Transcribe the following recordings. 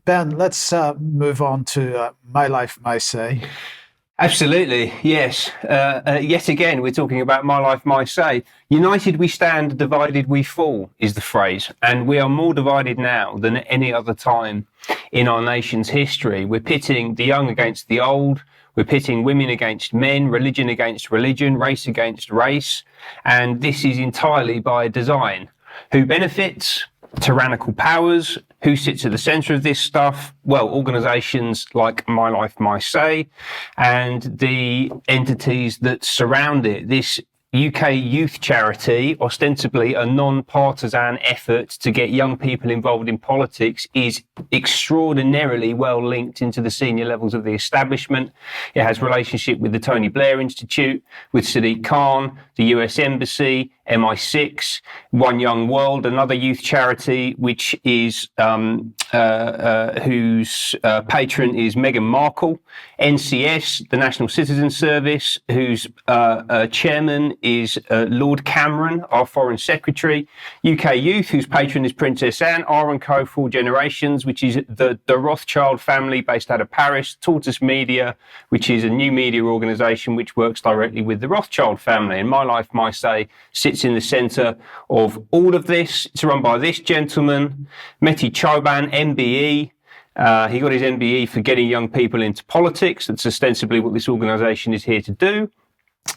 Ben, let's move on to mylifemysay. Absolutely, yes. Yet again, we're talking about my life, my say. United we stand, divided we fall is the phrase. And we are more divided now than at any other time in our nation's history. We're pitting the young against the old. We're pitting women against men, religion against religion, race against race. And this is entirely by design. Who benefits? Tyrannical powers. Who sits at the centre of this stuff? Well, organisations like My Life, My Say, and the entities that surround it. This UK youth charity, ostensibly a non-partisan effort to get young people involved in politics, is extraordinarily well linked into the senior levels of the establishment. It has relationship with the Tony Blair Institute, with Sadiq Khan, the US Embassy, MI6, One Young World, another youth charity, which is whose patron is Meghan Markle, NCS, the National Citizen Service, whose chairman is Lord Cameron, our Foreign Secretary, UK Youth, whose patron is Princess Anne, R&Co 4 Generations, which is the Rothschild family based out of Paris, Tortoise Media, which is a new media organisation which works directly with the Rothschild family. And My Life, My Say sits in the centre of all of this. It's run by this gentleman, Mos-Shogbamimu, MBE. He got his MBE for getting young people into politics. That's ostensibly what this organisation is here to do.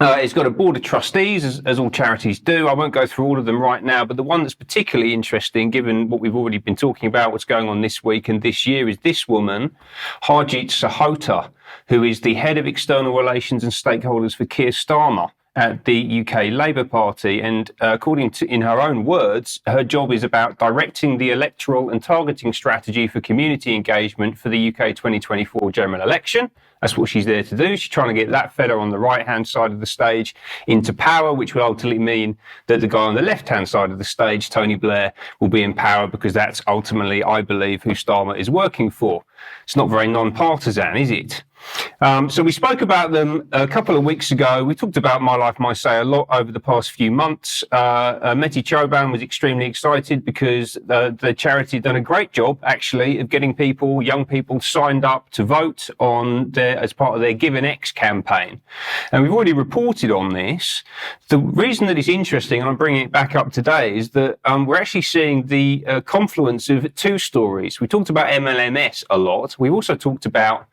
It's got a board of trustees, as all charities do. I won't go through all of them right now, but the one that's particularly interesting, given what we've already been talking about, what's going on this week and this year, is this woman, Harjit Sahota, who is the head of external relations and stakeholders for Keir Starmer at the UK Labour Party. And according to, in her own words, her job is about directing the electoral and targeting strategy for community engagement for the UK 2024 general election. That's what she's there to do. She's trying to get that fella on the right-hand side of the stage into power, which will ultimately mean that the guy on the left-hand side of the stage, Tony Blair, will be in power, because that's ultimately, I believe, who Starmer is working for. It's not very non-partisan, is it? So we spoke about them a couple of weeks ago. We talked about My Life, My Say a lot over the past few months. Mos-Shogbamimu was extremely excited because the charity had done a great job, actually, of getting people, young people, signed up to vote on as part of their Give an X campaign. And we've already reported on this. The reason that it's interesting, and I'm bringing it back up today, is that we're actually seeing the confluence of two stories. We talked about MLMS a lot. We've also talked about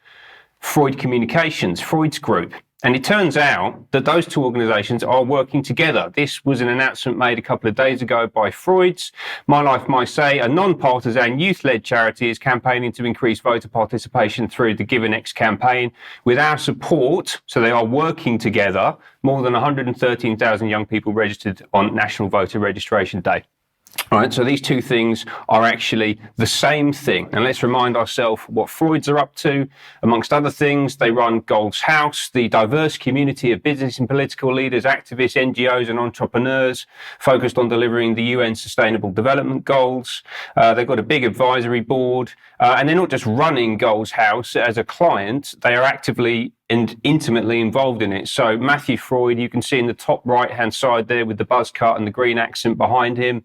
Freud Communications, Freud's group. And it turns out that those two organisations are working together. This was an announcement made a couple of days ago by Freud's. My Life, My Say, a non-partisan youth-led charity, is campaigning to increase voter participation through the Give an X campaign. With our support, so they are working together, more than 113,000 young people registered on National Voter Registration Day. Right, so these two things are actually the same thing. And let's remind ourselves what Freud's are up to. Amongst other things, they run Gold's House, the diverse community of business and political leaders, activists, NGOs and entrepreneurs focused on delivering the UN Sustainable Development Goals. They've got a big advisory board, and they're not just running Gold's House as a client, they are actively and intimately involved in it. So Matthew Freud, you can see in the top right-hand side there with the buzz cut and the green accent behind him.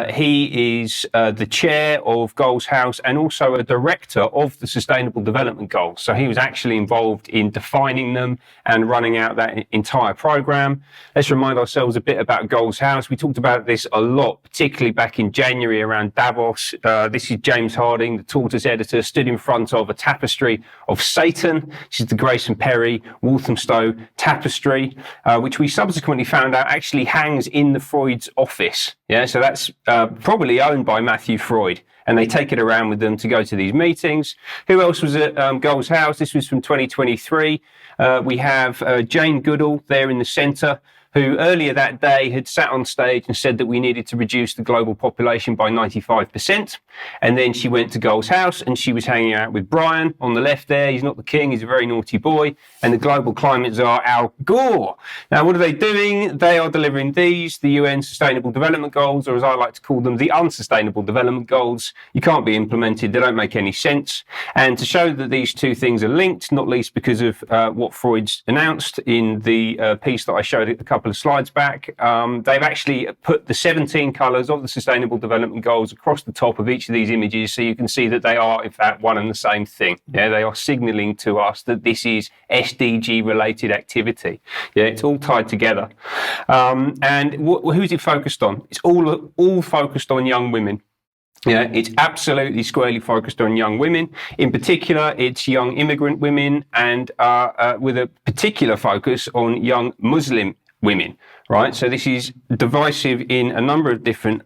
He is the chair of Gold's House and also a director of the Sustainable Development Goals. So he was actually involved in defining them and running out that entire program. Let's remind ourselves a bit about Gold's House. We talked about this a lot, particularly back in January around Davos. This is James Harding, the Tortoise editor, stood in front of a tapestry of Satan. This is the Grace and Perry Walthamstow tapestry, which we subsequently found out actually hangs in the Freud's office. Yeah, so that's probably owned by Matthew Freud, and they take it around with them to go to these meetings. Who else was at Gold's House? This was from 2023. We have Jane Goodall there in the centre, who earlier that day had sat on stage and said that we needed to reduce the global population by 95%. And then she went to Gold's House and she was hanging out with Brian on the left there. He's not the king, he's a very naughty boy. And the global climate czar, Al Gore. Now, what are they doing? They are delivering these, the UN Sustainable Development Goals, or as I like to call them, the Unsustainable Development Goals. You can't be implemented, they don't make any sense. And to show that these two things are linked, not least because of what Freud's announced in the piece that I showed a couple couple of slides back, they've actually put the 17 colours of the Sustainable Development Goals across the top of each of these images, so you can see that they are, in fact, one and the same thing. Yeah, they are signalling to us that this is SDG-related activity. Yeah, it's all tied together. And who's it focused on? It's all focused on young women. Yeah, it's absolutely squarely focused on young women. In particular, it's young immigrant women, and with a particular focus on young Muslim women, right? So this is divisive in a number of different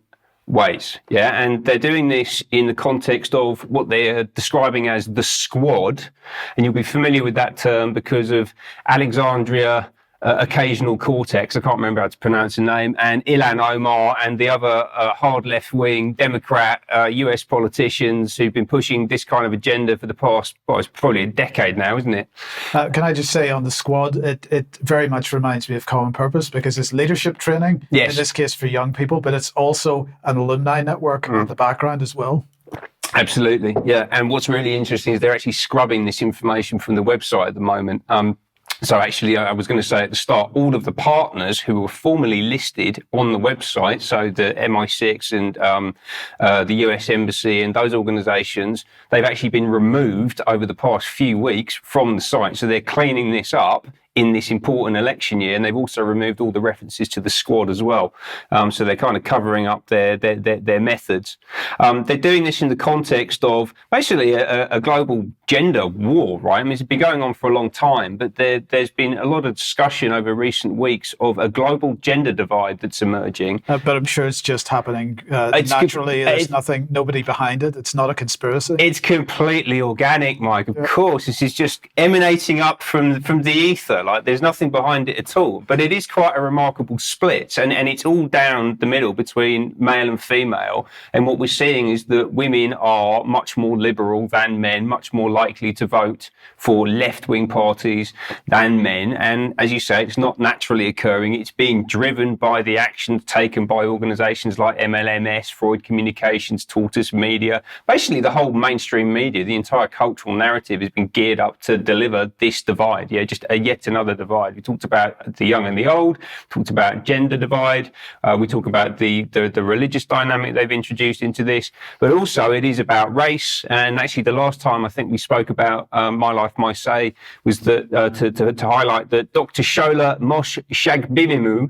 ways, yeah? And they're doing this in the context of what they're describing as the squad. And you'll be familiar with that term because of Alexandria Occasional Cortex, I can't remember how to pronounce the name, and Ilhan Omar and the other hard left-wing Democrat US politicians who've been pushing this kind of agenda for the past, well, it's probably a decade now, isn't it? Can I just say on the squad, it very much reminds me of Common Purpose, because it's leadership training, yes, in this case for young people, but it's also an alumni network in the background as well. Absolutely, yeah. And what's really interesting is they're actually scrubbing this information from the website at the moment. So actually, I was going to say at the start, all of the partners who were formerly listed on the website, so the MI6 and the US Embassy and those organisations, they've actually been removed over the past few weeks from the site. So they're cleaning this up in this important election year, and they've also removed all the references to the squad as well. So they're kind of covering up their methods. They're doing this in the context of basically a global gender war, right? I mean, it's been going on for a long time, but there's been a lot of discussion over recent weeks of a global gender divide that's emerging. But I'm sure it's just happening naturally. There's nobody behind it. It's not a conspiracy. It's completely organic, Mike. Of course, this is just emanating up from the ether. Like, there's nothing behind it at all, but it is quite a remarkable split, and it's all down the middle between male and female. And what we're seeing is that women are much more liberal than men, much more likely to vote for left-wing parties than men. And as you say, it's not naturally occurring. It's being driven by the actions taken by organisations like MLMS, Freud Communications, Tortoise Media. Basically, the whole mainstream media, the entire cultural narrative has been geared up to deliver this divide. Yeah, just yet another divide. We talked about the young and the old, talked about gender divide, we talk about the religious dynamic they've introduced into this, but also it is about race. And actually the last time I think we spoke about mylifemysay was that to highlight that Dr. Shola Mos-Shogbamimu,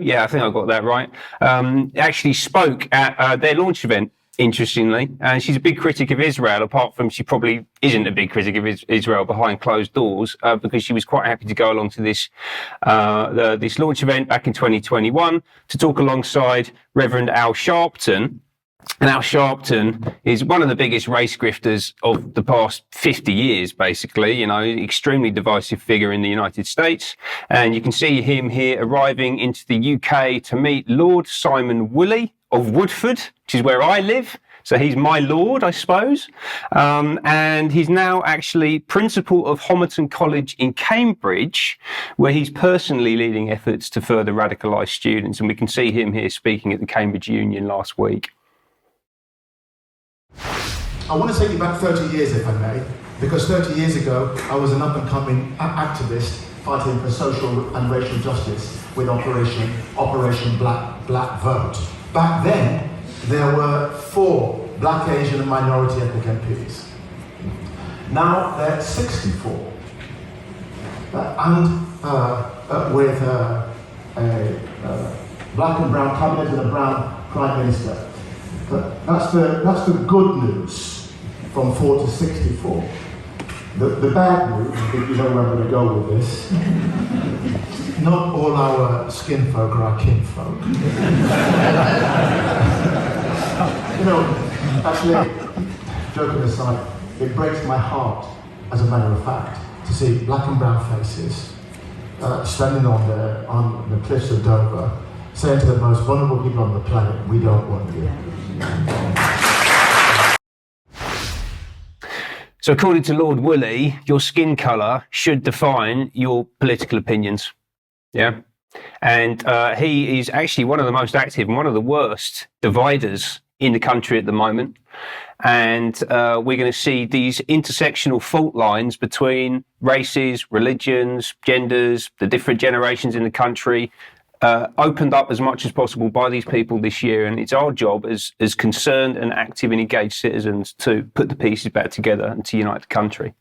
yeah, I think I got that right, actually spoke at their launch event, interestingly, and she's a big critic of Israel, apart from she probably isn't a big critic of Israel behind closed doors, because she was quite happy to go along to this this launch event back in 2021 to talk alongside Reverend Al Sharpton. And Al Sharpton is one of the biggest race grifters of the past 50 years, basically, you know, extremely divisive figure in the United States. And you can see him here arriving into the UK to meet Lord Simon Woolley of Woodford, which is where I live. So he's my lord, I suppose. And he's now actually principal of Homerton College in Cambridge, where he's personally leading efforts to further radicalise students. And we can see him here speaking at the Cambridge Union last week. I want to take you back 30 years, if I may, because 30 years ago, I was an up-and-coming activist fighting for social and racial justice with Operation Black Vote. Back then, there were 4 Black, Asian and minority ethnic MPs. Now there are 64. With a black and brown cabinet and a brown prime minister. That's the good news from 4 to 64. The bad news, I think you know where I'm going to go with this. Not all our skin folk are our kinfolk. You know, actually, joking aside, it breaks my heart, as a matter of fact, to see black and brown faces standing on the cliffs of Dover, saying to the most vulnerable people on the planet, we don't want you. So according to Lord Woolley, your skin colour should define your political opinions. Yeah. And he is actually one of the most active and one of the worst dividers in the country at the moment. And we're going to see these intersectional fault lines between races, religions, genders, the different generations in the country, opened up as much as possible by these people this year. And it's our job as concerned and active and engaged citizens to put the pieces back together and to unite the country.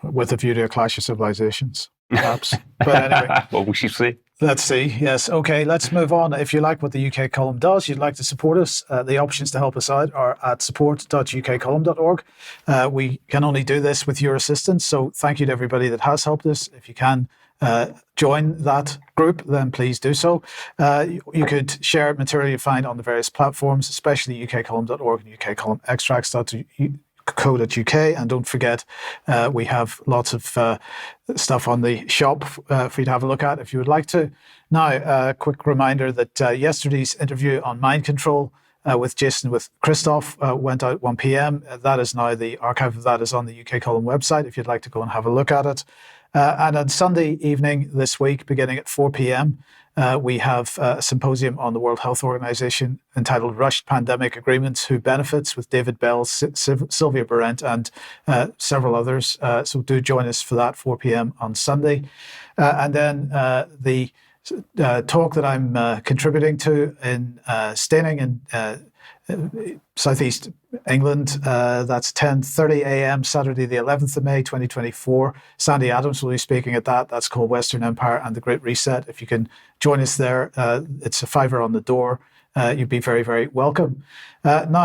With a view to a clash of civilizations, perhaps. But anyway. Well, we should see. Let's see. Yes. Okay, let's move on. If you like what the UK Column does, you'd like to support us, the options to help us out are at support.ukcolumn.org. We can only do this with your assistance, so thank you to everybody that has helped us. If you can join that group, then please do so. You could share material you find on the various platforms, especially ukcolumn.org and ukcolumnextracts.co.uk, and don't forget we have lots of stuff on the shop for you to have a look at if you would like to. Now, a quick reminder that yesterday's interview on mind control with Jason, with Christoph, went out 1 p.m. That is now, the archive of that is on the UK Column website if you'd like to go and have a look at it. And on Sunday evening this week, beginning at 4 p.m., we have a symposium on the World Health Organization entitled Rushed Pandemic Agreements, Who Benefits, with David Bell, Sylvia Berent, and several others. So do join us for that, 4 p.m. on Sunday. And then the talk that I'm contributing to in Staining in southeast England, that's 10:30 a.m. Saturday the 11th of May 2024. Sandy Adams will be speaking at that. That's called Western Empire and the Great Reset. If you can join us there, it's a £5 on the door. You'd be very, very welcome. Now